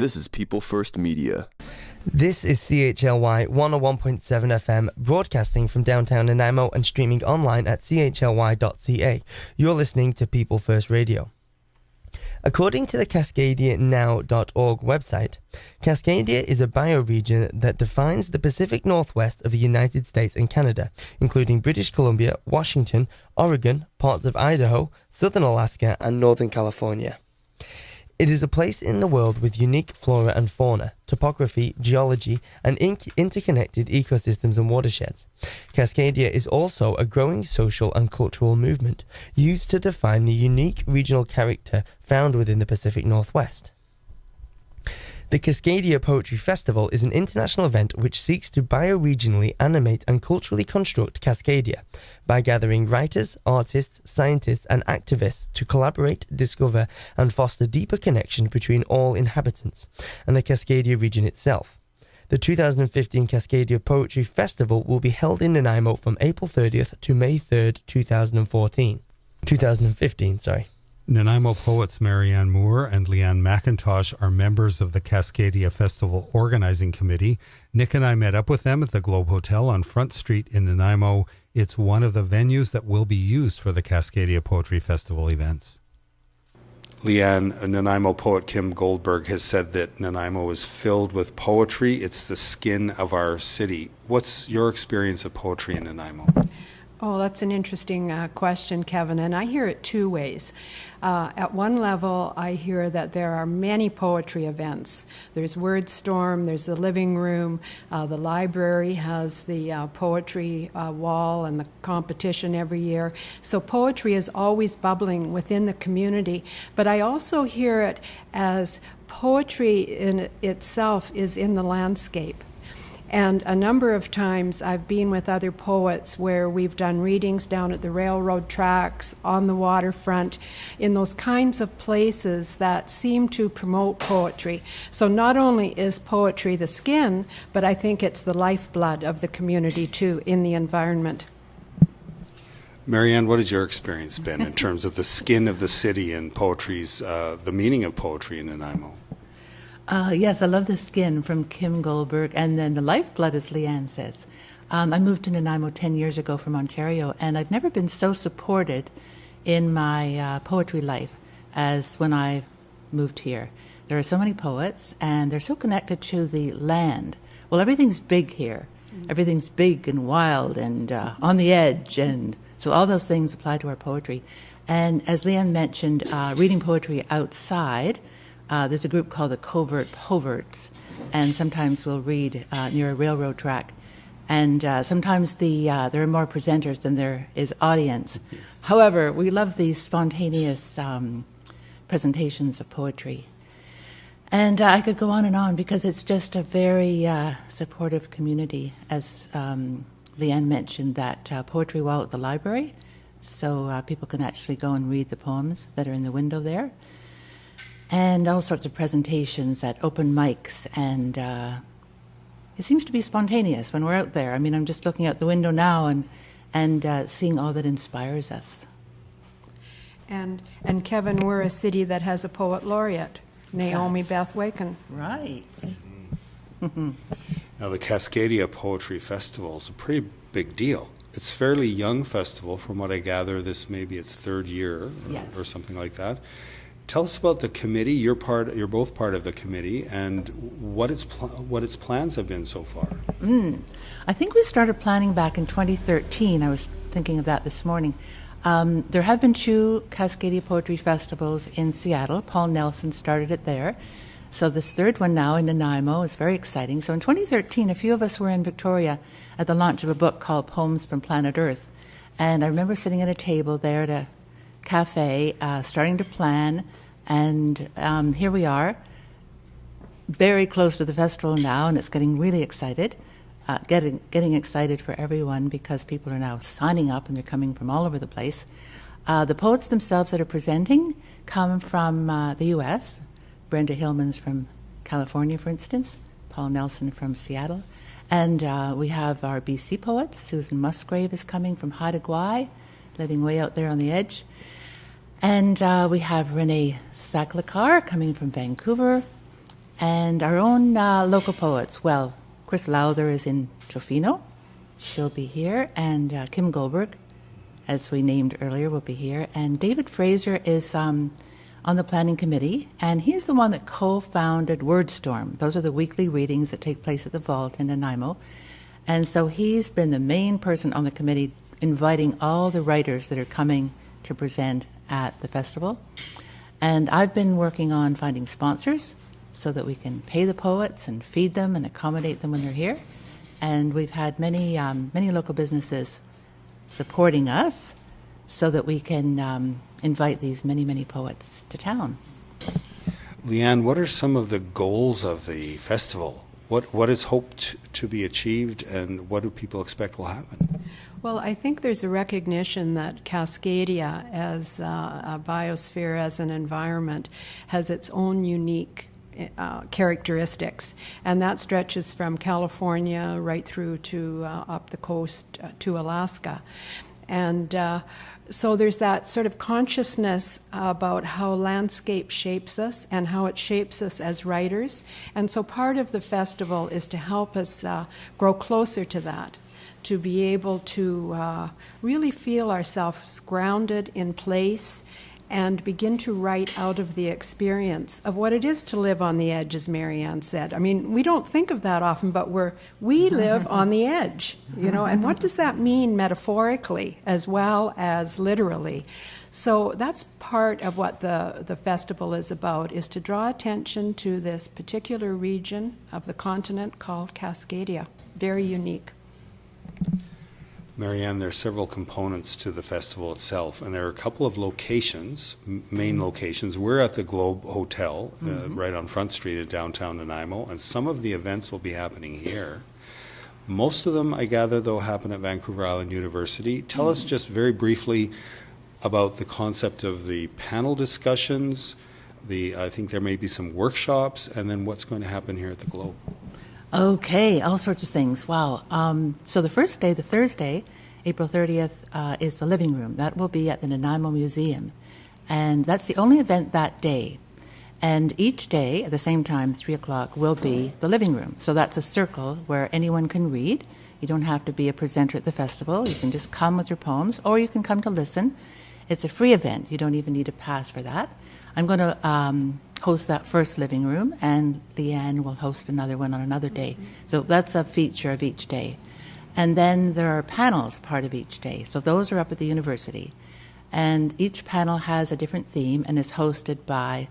This is People First Media. This is CHLY 101.7 FM, broadcasting from downtown Nanaimo and streaming online at chly.ca. You're listening to People First Radio. According to the CascadiaNow.org website, Cascadia is a bioregion that defines the Pacific Northwest of the United States and Canada, including British Columbia, Washington, Oregon, parts of Idaho, southern Alaska, and northern California. It is a place in the world with unique flora and fauna, topography, geology, and interconnected ecosystems and watersheds. Cascadia is also a growing social and cultural movement used to define the unique regional character found within the Pacific Northwest. The Cascadia Poetry Festival is an international event which seeks to bioregionally animate and culturally construct Cascadia by gathering writers, artists, scientists, and activists to collaborate, discover, and foster deeper connection between all inhabitants and the Cascadia region itself. The 2015 Cascadia Poetry Festival will be held in Nanaimo from April 30th to May 3rd, 2015. Nanaimo poets Marianne Moore and Leanne McIntosh are members of the Cascadia Festival Organizing Committee. Nick and I met up with them at the Globe Hotel on Front Street in Nanaimo. It's one of the venues that will be used for the Cascadia Poetry Festival events. Leanne, Nanaimo poet Kim Goldberg has said that Nanaimo is filled with poetry. It's the skin of our city. What's your experience of poetry in Nanaimo? Oh, that's an interesting question, Kevin, and I hear it two ways. At one level, I hear that there are many poetry events. There's Wordstorm, there's the Living Room, the library has the poetry wall and the competition every year. So poetry is always bubbling within the community, but I also hear it as poetry in itself is in the landscape. And a number of times I've been with other poets where we've done readings down at the railroad tracks, on the waterfront, in those kinds of places that seem to promote poetry. So not only is poetry the skin, but I think it's the lifeblood of the community too, in the environment. Marianne, what has your experience been in terms of the skin of the city and poetry's, the meaning of poetry in Nanaimo? Yes, I love the skin from Kim Goldberg, and then the lifeblood, as Leanne says. I moved to Nanaimo 10 years ago from Ontario, and I've never been so supported in my poetry life as when I moved here. There are so many poets, and they're so connected to the land. Well, everything's big here. Everything's big and wild and on the edge, and so all those things apply to our poetry. And as Leanne mentioned, reading poetry outside, there's a group called the Covert Poverts, and sometimes we'll read near a railroad track. And sometimes there are more presenters than there is audience. Yes. However, we love these spontaneous presentations of poetry. And I could go on because it's just a very supportive community. As Leanne mentioned, that poetry wall at the library, so people can actually go and read the poems that are in the window there. And all sorts of presentations at open mics, and it seems to be spontaneous when we're out there. I mean, I'm just looking out the window now and seeing all that inspires us. And Kevin, we're a city that has a poet laureate, Naomi Beth Waken. Right. Now, the Cascadia Poetry Festival is a pretty big deal. It's a fairly young festival, from what I gather. This may be its third year, or something like that. Tell us about the committee. You're both part of the committee, and what its plans have been so far. I think we started planning back in 2013. I was thinking of that this morning. There have been 2 Cascadia Poetry Festivals in Seattle. Paul Nelson started it there. So this third one now in Nanaimo is very exciting. So in 2013, a few of us were in Victoria at the launch of a book called Poems from Planet Earth. And I remember sitting at a table there at a cafe, starting to plan, and here we are, very close to the festival now, and it's getting really excited, getting excited for everyone because people are now signing up and they're coming from all over the place. The poets themselves that are presenting come from the U.S. Brenda Hillman's from California, for instance, Paul Nelson from Seattle, and we have our BC poets. Susan Musgrave is coming from Haida Gwaii, living way out there on the edge. And we have Renee Saklakar coming from Vancouver, And our own local poets, well, Chris Lowther is in Tofino. She'll be here. And Kim Goldberg, as we named earlier, will be here. And David Fraser is on the planning committee, and he's the one that co-founded WordStorm. Those are the weekly readings that take place at the Vault in Nanaimo. And so he's been the main person on the committee inviting all the writers that are coming to present at the festival. And I've been working on finding sponsors so that we can pay the poets and feed them and accommodate them when they're here. And we've had many local businesses supporting us so that we can invite these many poets to town. Leanne, what are some of the goals of the festival? What is hoped to be achieved, and what do people expect will happen? Well, I think there's a recognition that Cascadia as a biosphere, as an environment, has its own unique characteristics, and that stretches from California right through to up the coast to Alaska. And so there's that sort of consciousness about how landscape shapes us and how it shapes us as writers. And so part of the festival is to help us grow closer to that, to be able to really feel ourselves grounded in place and begin to write out of the experience of what it is to live on the edge, as Marianne said. I mean, we don't think of that often, but we live on the edge, and what does that mean metaphorically as well as literally? So that's part of what the festival is about, is to draw attention to this particular region of the continent called Cascadia. Very unique. Marianne, there are several components to the festival itself, and there are a couple of locations, main locations. We're at the Globe Hotel, right on Front Street in downtown Nanaimo, and some of the events will be happening here. Most of them, I gather, though, happen at Vancouver Island University. Tell us just very briefly about the concept of the panel discussions. I think there may be some workshops, and then what's going to happen here at the Globe. Okay, all sorts of things. Wow. So the first day, the Thursday, April 30th, is the living room. That will be at the Nanaimo Museum. And that's the only event that day. And each day, at the same time, 3 o'clock, will be the living room. So that's a circle where anyone can read. You don't have to be a presenter at the festival. You can just come with your poems, or you can come to listen. It's a free event. You don't even need a pass for that. I'm going to host that first living room, and Leanne will host another one on another day. So that's a feature of each day. And then there are panels part of each day. So those are up at the university. And each panel has a different theme and is hosted by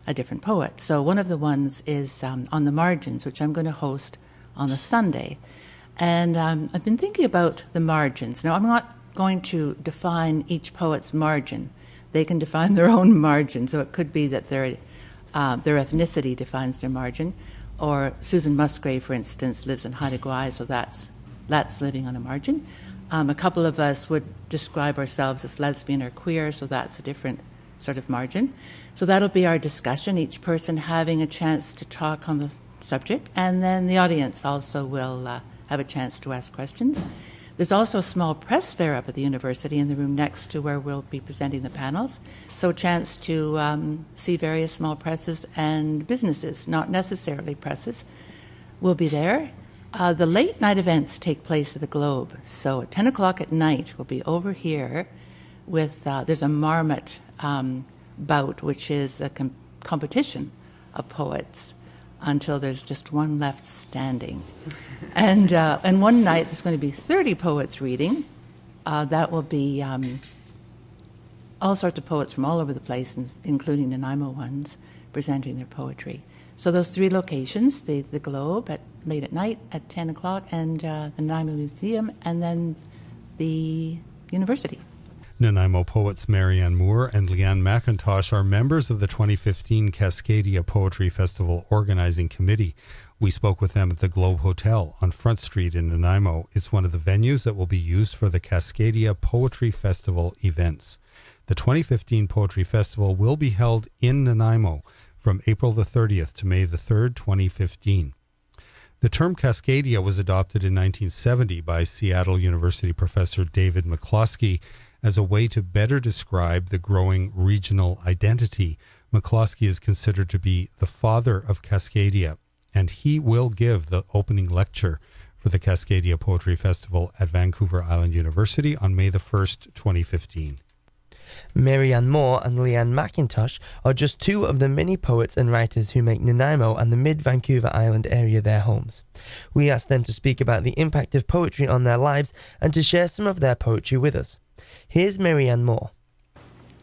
a different poet. So one of the ones is on the margins, which I'm going to host on the Sunday. And I've been thinking about the margins. Now, I'm not going to define each poet's margin. They can define their own margin. So it could be that their ethnicity defines their margin, or Susan Musgrave, for instance, lives in Haida Gwaii, so that's living on a margin. A couple of us would describe ourselves as lesbian or queer, so that's a different sort of margin. So that'll be our discussion, each person having a chance to talk on the subject, and then the audience also will have a chance to ask questions. There's also a small press fair up at the university in the room next to where we'll be presenting the panels. So a chance to see various small presses and businesses, not necessarily presses, will be there. The late night events take place at the Globe. So at 10 o'clock at night, we'll be over here with, there's a marmot bout, which is a competition of poets until there's just one left standing. And one night there's going to be 30 poets reading. That will be all sorts of poets from all over the place, including Nanaimo ones, presenting their poetry. So those three locations, the Globe late at night at 10 o'clock, and the Nanaimo Museum, and then the university. Nanaimo poets Marianne Moore and Leanne McIntosh are members of the 2015 Cascadia Poetry Festival Organizing Committee. We spoke with them at the Globe Hotel on Front Street in Nanaimo. It's one of the venues that will be used for the Cascadia Poetry Festival events. The 2015 Poetry Festival will be held in Nanaimo from April the 30th to May the 3rd, 2015. The term Cascadia was adopted in 1970 by Seattle University professor David McCloskey as a way to better describe the growing regional identity McCloskey is considered to be the father of Cascadia, and he will give the opening lecture for the Cascadia Poetry Festival at Vancouver Island University on May the 1st, 2015. Marianne Moore and Leanne McIntosh are just two of the many poets and writers who make Nanaimo and the mid-Vancouver Island area their homes. We asked them to speak about the impact of poetry on their lives and to share some of their poetry with us. Here's Marianne Moore.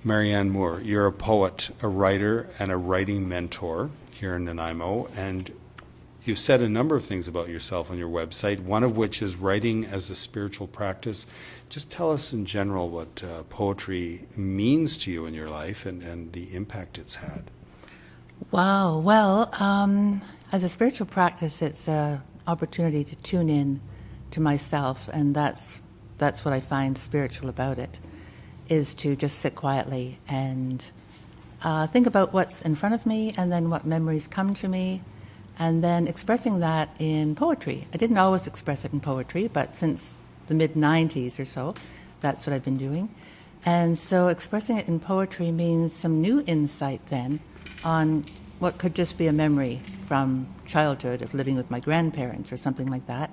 Marianne Moore, you're a poet, a writer, and a writing mentor here in Nanaimo, and you've said a number of things about yourself on your website, one of which is writing as a spiritual practice. Just tell us in general what poetry means to you in your life and the impact it's had. Wow. Well, as a spiritual practice, it's an opportunity to tune in to myself, and that's what I find spiritual about it, is to just sit quietly and think about what's in front of me, and then what memories come to me, and then expressing that in poetry. I didn't always express it in poetry, but since the mid-90s or so, that's what I've been doing. And so expressing it in poetry means some new insight then on what could just be a memory from childhood of living with my grandparents or something like that,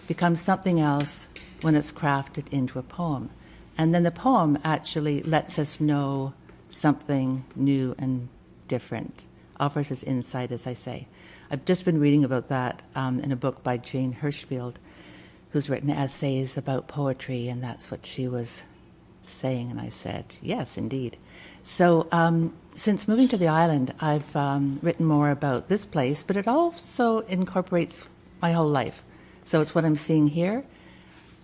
becomes something else when it's crafted into a poem. And then the poem actually lets us know something new and different, offers us insight, as I say. I've just been reading about that in a book by Jane Hirschfield, who's written essays about poetry, and that's what she was saying, and I said, yes, indeed. So since moving to the island, I've written more about this place, but it also incorporates my whole life. So it's what I'm seeing here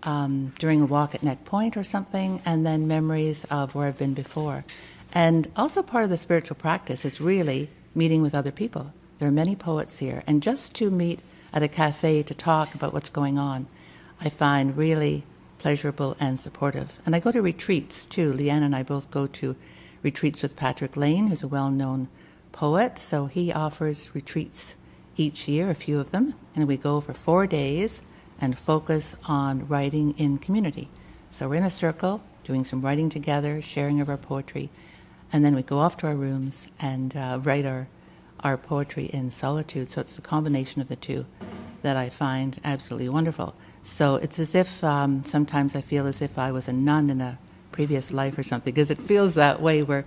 during a walk at Neck Point or something, and then memories of where I've been before. And also part of the spiritual practice is really meeting with other people. There are many poets here, and just to meet at a cafe to talk about what's going on, I find really pleasurable and supportive. And I go to retreats too. Leanne and I both go to retreats with Patrick Lane, who's a well-known poet. So he offers retreats each year, a few of them, and we go for 4 days and focus on writing in community. So we're in a circle, doing some writing together, sharing of our poetry, and then we go off to our rooms and write our poetry in solitude. So it's the combination of the two that I find absolutely wonderful. So it's as if sometimes I feel as if I was a nun in a previous life or something, because it feels that way. We're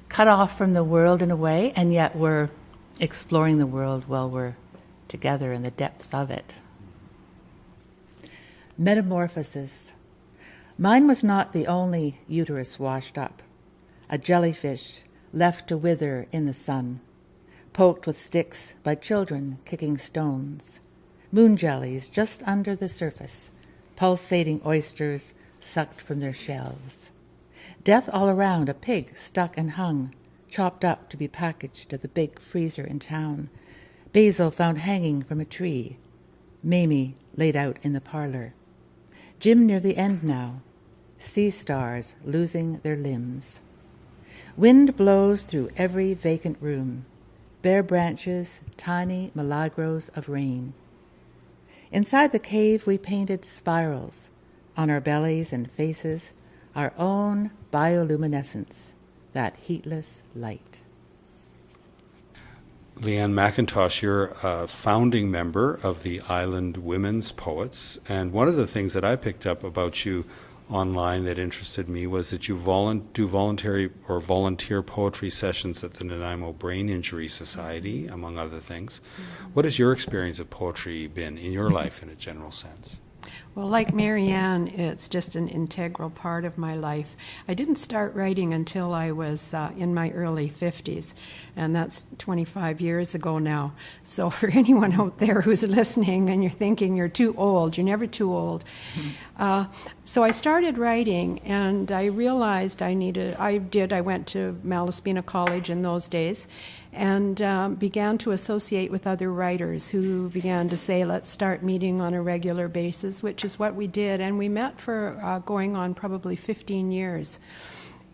cut off from the world in a way, and yet we're exploring the world while we're together in the depths of it. Metamorphosis. Mine was not the only uterus washed up, a jellyfish left to wither in the sun, poked with sticks by children kicking stones, moon jellies just under the surface, pulsating oysters sucked from their shells. Death all around, a pig stuck and hung, chopped up to be packaged at the big freezer in town, basil found hanging from a tree, Mamie laid out in the parlor. Jim near the end now, sea stars losing their limbs. Wind blows through every vacant room, bare branches, tiny milagros of rain. Inside the cave we painted spirals, on our bellies and faces, our own bioluminescence, that heatless light. Leanne McIntosh, you're a founding member of the Island Women's Poets, and one of the things that I picked up about you online that interested me was that you do voluntary or volunteer poetry sessions at the Nanaimo Brain Injury Society, among other things. What has your experience of poetry been in your life in a general sense? Well, like Marianne, it's just an integral part of my life. I didn't start writing until I was in my early 50s, and that's 25 years ago now. So for anyone out there who's listening and you're thinking you're too old, you're never too old. So I started writing, and I realized I went to Malaspina College in those days, and began to associate with other writers who began to say, let's start meeting on a regular basis, which is what we did. And we met for going on probably 15 years.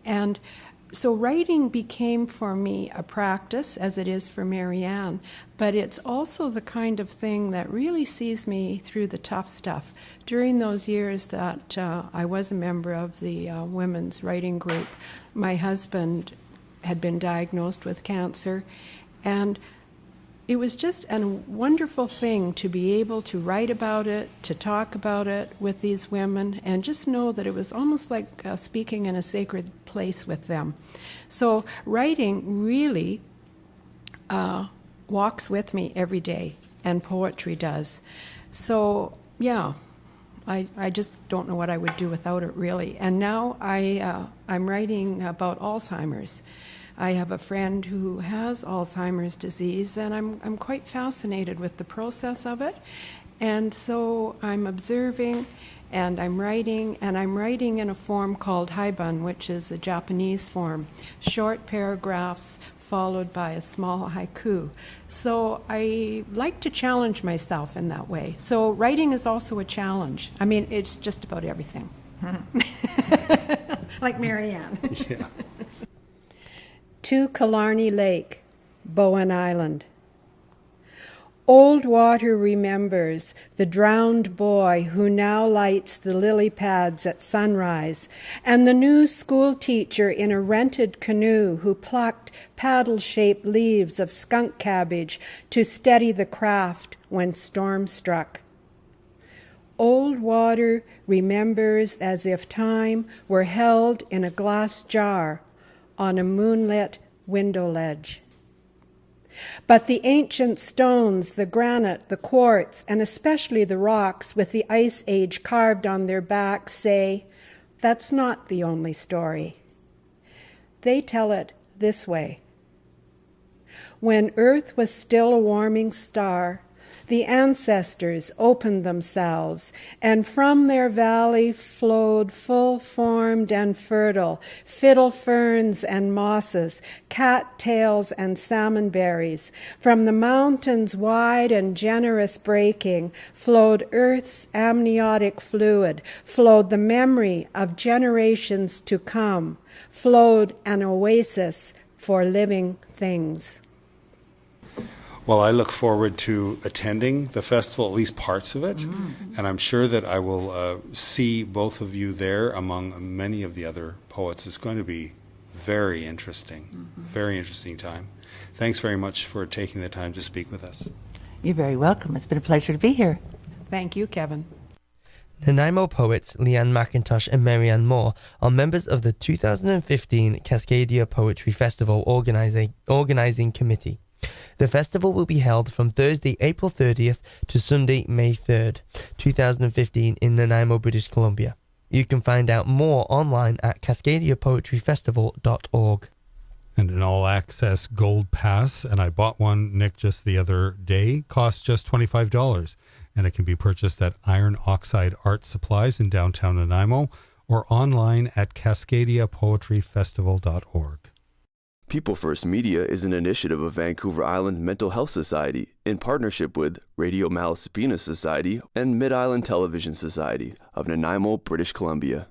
And so writing became for me a practice, as it is for Marianne, but it's also the kind of thing that really sees me through the tough stuff. During those years that I was a member of the women's writing group, my husband had been diagnosed with cancer. And it was just a wonderful thing to be able to write about it, to talk about it with these women, and just know that it was almost like speaking in a sacred place with them. So writing really walks with me every day, and poetry does. So, yeah, I just don't know what I would do without it, really. And now I'm writing about Alzheimer's. I have a friend who has Alzheimer's disease, and I'm quite fascinated with the process of it. And so I'm observing, and I'm writing in a form called haibun, which is a Japanese form, short paragraphs followed by a small haiku. So I like to challenge myself in that way. So writing is also a challenge. I mean, it's just about everything. Like Marianne. Yeah. To Killarney Lake, Bowen Island. Old water remembers the drowned boy who now lights the lily pads at sunrise, and the new school teacher in a rented canoe who plucked paddle-shaped leaves of skunk cabbage to steady the craft when storm struck. Old water remembers as if time were held in a glass jar on a moonlit window ledge. But the ancient stones, the granite, the quartz, and especially the rocks with the Ice Age carved on their backs say, that's not the only story. They tell it this way. When Earth was still a warming star, the ancestors opened themselves, and from their valley flowed full-formed and fertile fiddle ferns and mosses, cattails and salmonberries. From the mountains wide and generous breaking flowed Earth's amniotic fluid, flowed the memory of generations to come, flowed an oasis for living things. Well, I look forward to attending the festival, at least parts of it, and I'm sure that I will see both of you there among many of the other poets. It's going to be very interesting, very interesting time. Thanks very much for taking the time to speak with us. You're very welcome. It's been a pleasure to be here. Thank you, Kevin. Nanaimo poets Leanne McIntosh and Marianne Moore are members of the 2015 Cascadia Poetry Festival organizing committee. The festival will be held from Thursday, April 30th to Sunday, May 3rd, 2015 in Nanaimo, British Columbia. You can find out more online at cascadiapoetryfestival.org. And an all-access gold pass, and I bought one, Nick, just the other day, costs just $25, and it can be purchased at Iron Oxide Art Supplies in downtown Nanaimo or online at cascadiapoetryfestival.org. People First Media is an initiative of Vancouver Island Mental Health Society in partnership with Radio Malaspina Society and Mid-Island Television Society of Nanaimo, British Columbia.